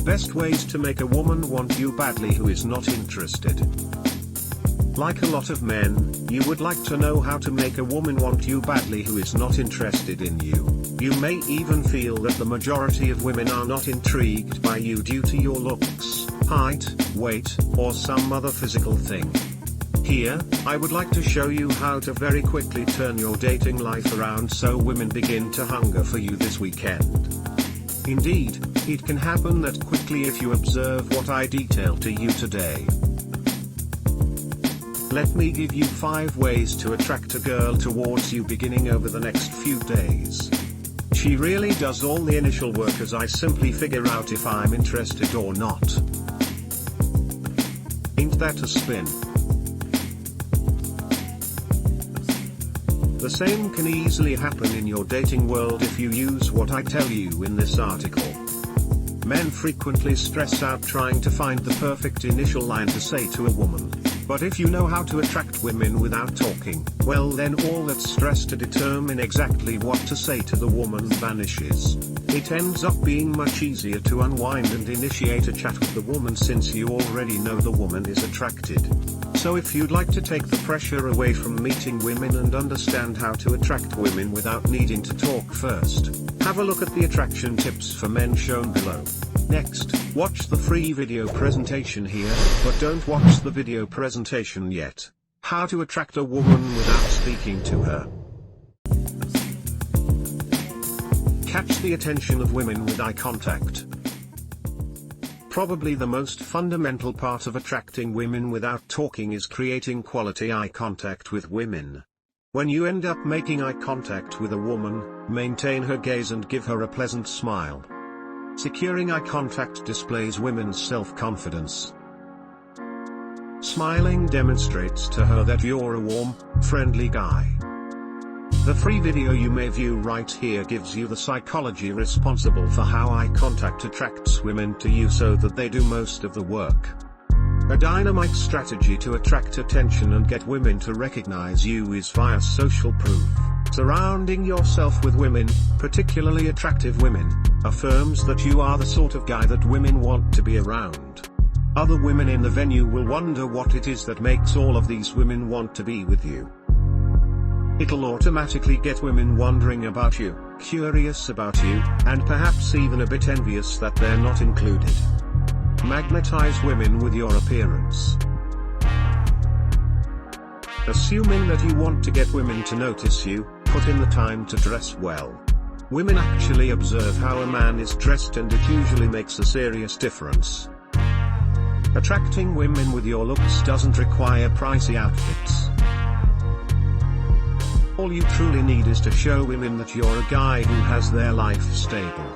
Best ways to make a woman want you badly who is not interested. Like a lot of men, you would like to know how to make a woman want you badly who is not interested in you. You may even feel that the majority of women are not intrigued by you due to your looks, height, weight, or some other physical thing. Here, I would like to show you how to very quickly turn your dating life around so women begin to hunger for you this weekend. Indeed, it can happen that quickly if you observe what I detail to you today. Let me give you 5 ways to attract a girl towards you beginning over the next few days. She really does all the initial work as I simply figure out if I'm interested or not. Ain't that a spin? The same can easily happen in your dating world if you use what I tell you in this article. Men frequently stress out trying to find the perfect initial line to say to a woman. But if you know how to attract women without talking, well then all that stress to determine exactly what to say to the woman vanishes. It ends up being much easier to unwind and initiate a chat with the woman since you already know the woman is attracted. So if you'd like to take the pressure away from meeting women and understand how to attract women without needing to talk first, have a look at the attraction tips for men shown below. Next, watch the free video presentation here, but don't watch the video presentation yet. How to attract a woman without speaking to her. Catch the attention of women with eye contact. Probably the most fundamental part of attracting women without talking is creating quality eye contact with women. When you end up making eye contact with a woman, maintain her gaze and give her a pleasant smile. Securing eye contact displays women's self-confidence. Smiling demonstrates to her that you're a warm, friendly guy. The free video you may view right here gives you the psychology responsible for how eye contact attracts women to you so that they do most of the work. A dynamite strategy to attract attention and get women to recognize you is via social proof. Surrounding yourself with women, particularly attractive women, affirms that you are the sort of guy that women want to be around. Other women in the venue will wonder what it is that makes all of these women want to be with you. It'll automatically get women wondering about you, curious about you, and perhaps even a bit envious that they're not included. Magnetize women with your appearance. Assuming that you want to get women to notice you, put in the time to dress well. Women actually observe how a man is dressed and it usually makes a serious difference. Attracting women with your looks doesn't require pricey outfits. All you truly need is to show women that you're a guy who has their life stable.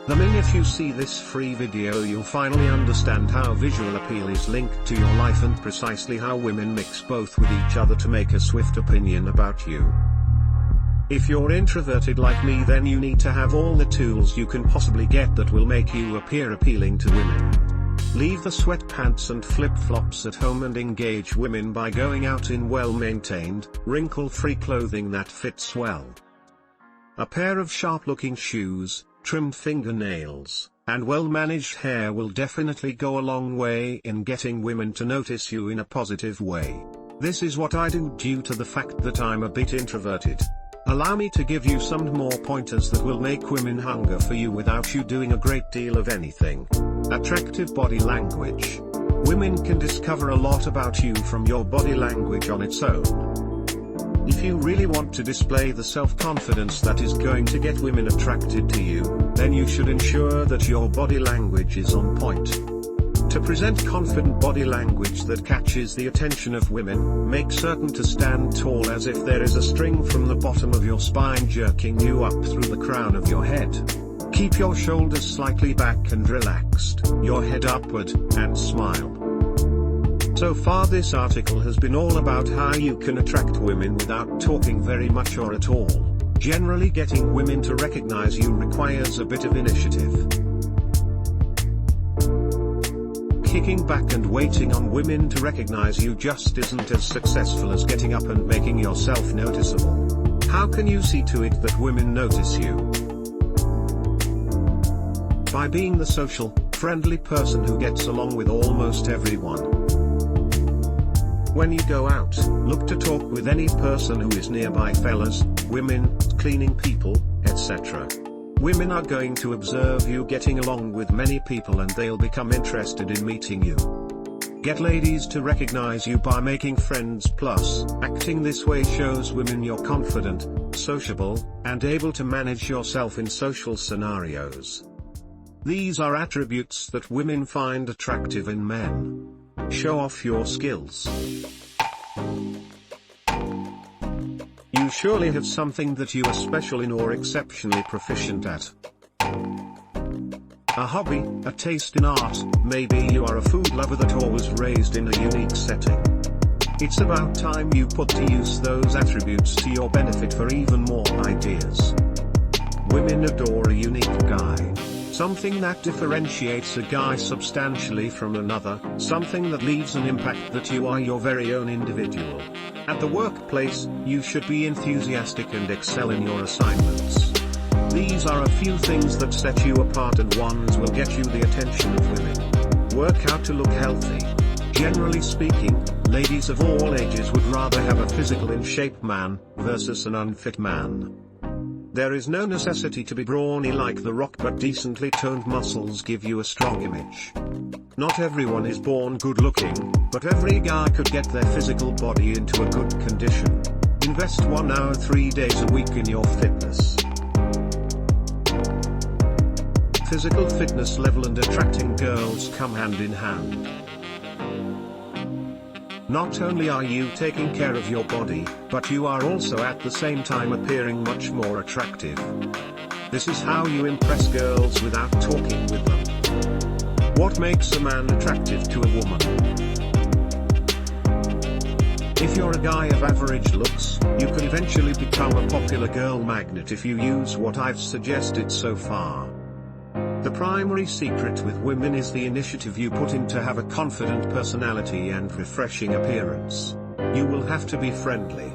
The minute you see this free video you'll finally understand how visual appeal is linked to your life and precisely how women mix both with each other to make a swift opinion about you. If you're introverted like me, then you need to have all the tools you can possibly get that will make you appear appealing to women. Leave the sweatpants and flip-flops at home and engage women by going out in well-maintained, wrinkle-free clothing that fits well. A pair of sharp-looking shoes, trimmed fingernails, and well-managed hair will definitely go a long way in getting women to notice you in a positive way. This is what I do due to the fact that I'm a bit introverted. Allow me to give you some more pointers that will make women hunger for you without you doing a great deal of anything. Attractive body language. Women can discover a lot about you from your body language on its own. If you really want to display the self-confidence that is going to get women attracted to you, then you should ensure that your body language is on point. To present confident body language that catches the attention of women, make certain to stand tall as if there is a string from the bottom of your spine jerking you up through the crown of your head. Keep your shoulders slightly back and relaxed, your head upward, and smile. So far this article has been all about how you can attract women without talking very much or at all. Generally getting women to recognize you requires a bit of initiative. Kicking back and waiting on women to recognize you just isn't as successful as getting up and making yourself noticeable. How can you see to it that women notice you? By being the social, friendly person who gets along with almost everyone. When you go out, look to talk with any person who is nearby, fellas, women, cleaning people, etc. Women are going to observe you getting along with many people and they'll become interested in meeting you. Get ladies to recognize you by making friends, plus, acting this way shows women you're confident, sociable, and able to manage yourself in social scenarios. These are attributes that women find attractive in men. Show off your skills. You surely have something that you are special in or exceptionally proficient at. A hobby, a taste in art, maybe you are a food lover that was raised in a unique setting. It's about time you put to use those attributes to your benefit for even more ideas. Women adore a unique guy. Something that differentiates a guy substantially from another, something that leaves an impact that you are your very own individual. At the workplace, you should be enthusiastic and excel in your assignments. These are a few things that set you apart and ones will get you the attention of women. Work out to look healthy. Generally speaking, ladies of all ages would rather have a physical in shape man, versus an unfit man. There is no necessity to be brawny like The Rock, but decently toned muscles give you a strong image. Not everyone is born good looking, but every guy could get their physical body into a good condition. Invest 1 hour 3 days a week in your fitness. Physical fitness level and attracting girls come hand in hand. Not only are you taking care of your body, but you are also at the same time appearing much more attractive. This is how you impress girls without talking with them. What makes a man attractive to a woman? If you're a guy of average looks, you could eventually become a popular girl magnet if you use what I've suggested so far. The primary secret with women is the initiative you put in to have a confident personality and refreshing appearance. You will have to be friendly,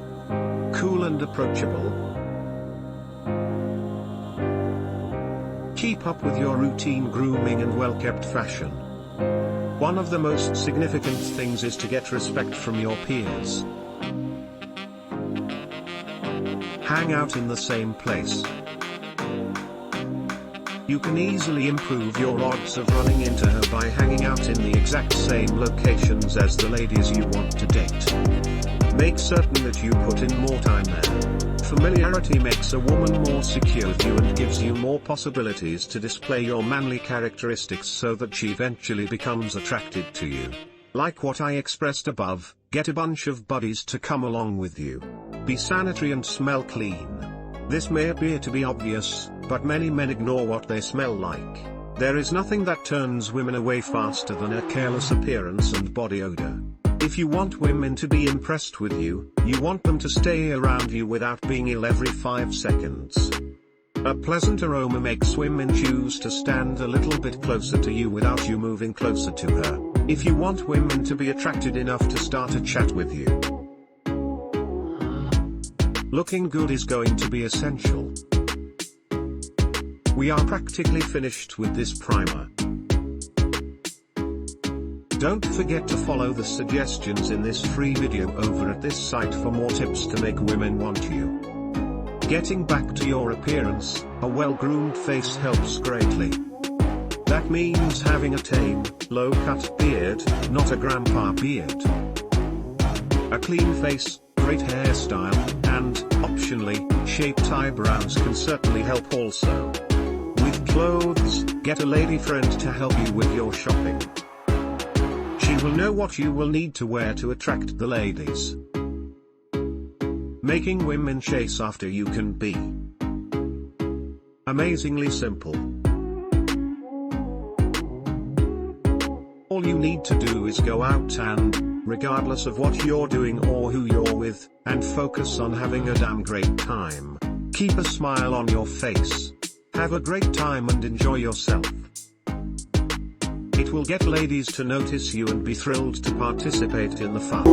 cool and approachable. Keep up with your routine grooming and well-kept fashion. One of the most significant things is to get respect from your peers. Hang out in the same place. You can easily improve your odds of running into her by hanging out in the exact same locations as the ladies you want to date. Make certain that you put in more time there. Familiarity makes a woman more secure with you and gives you more possibilities to display your manly characteristics so that she eventually becomes attracted to you. Like what I expressed above, get a bunch of buddies to come along with you. Be sanitary and smell clean. This may appear to be obvious, but many men ignore what they smell like. There is nothing that turns women away faster than a careless appearance and body odor. If you want women to be impressed with you, you want them to stay around you without being ill every 5 seconds. A pleasant aroma makes women choose to stand a little bit closer to you without you moving closer to her. If you want women to be attracted enough to start a chat with you, looking good is going to be essential. We are practically finished with this primer. Don't forget to follow the suggestions in this free video over at this site for more tips to make women want you. Getting back to your appearance, a well-groomed face helps greatly. That means having a tame, low-cut beard, not a grandpa beard. A clean face, great hairstyle, and, optionally, shaped eyebrows can certainly help also. With clothes, get a lady friend to help you with your shopping. She will know what you will need to wear to attract the ladies. Making women chase after you can be amazingly simple. All you need to do is go out and, regardless of what you're doing or who you're with, and focus on having a damn great time. Keep a smile on your face. Have a great time and enjoy yourself. It will get ladies to notice you and be thrilled to participate in the fun.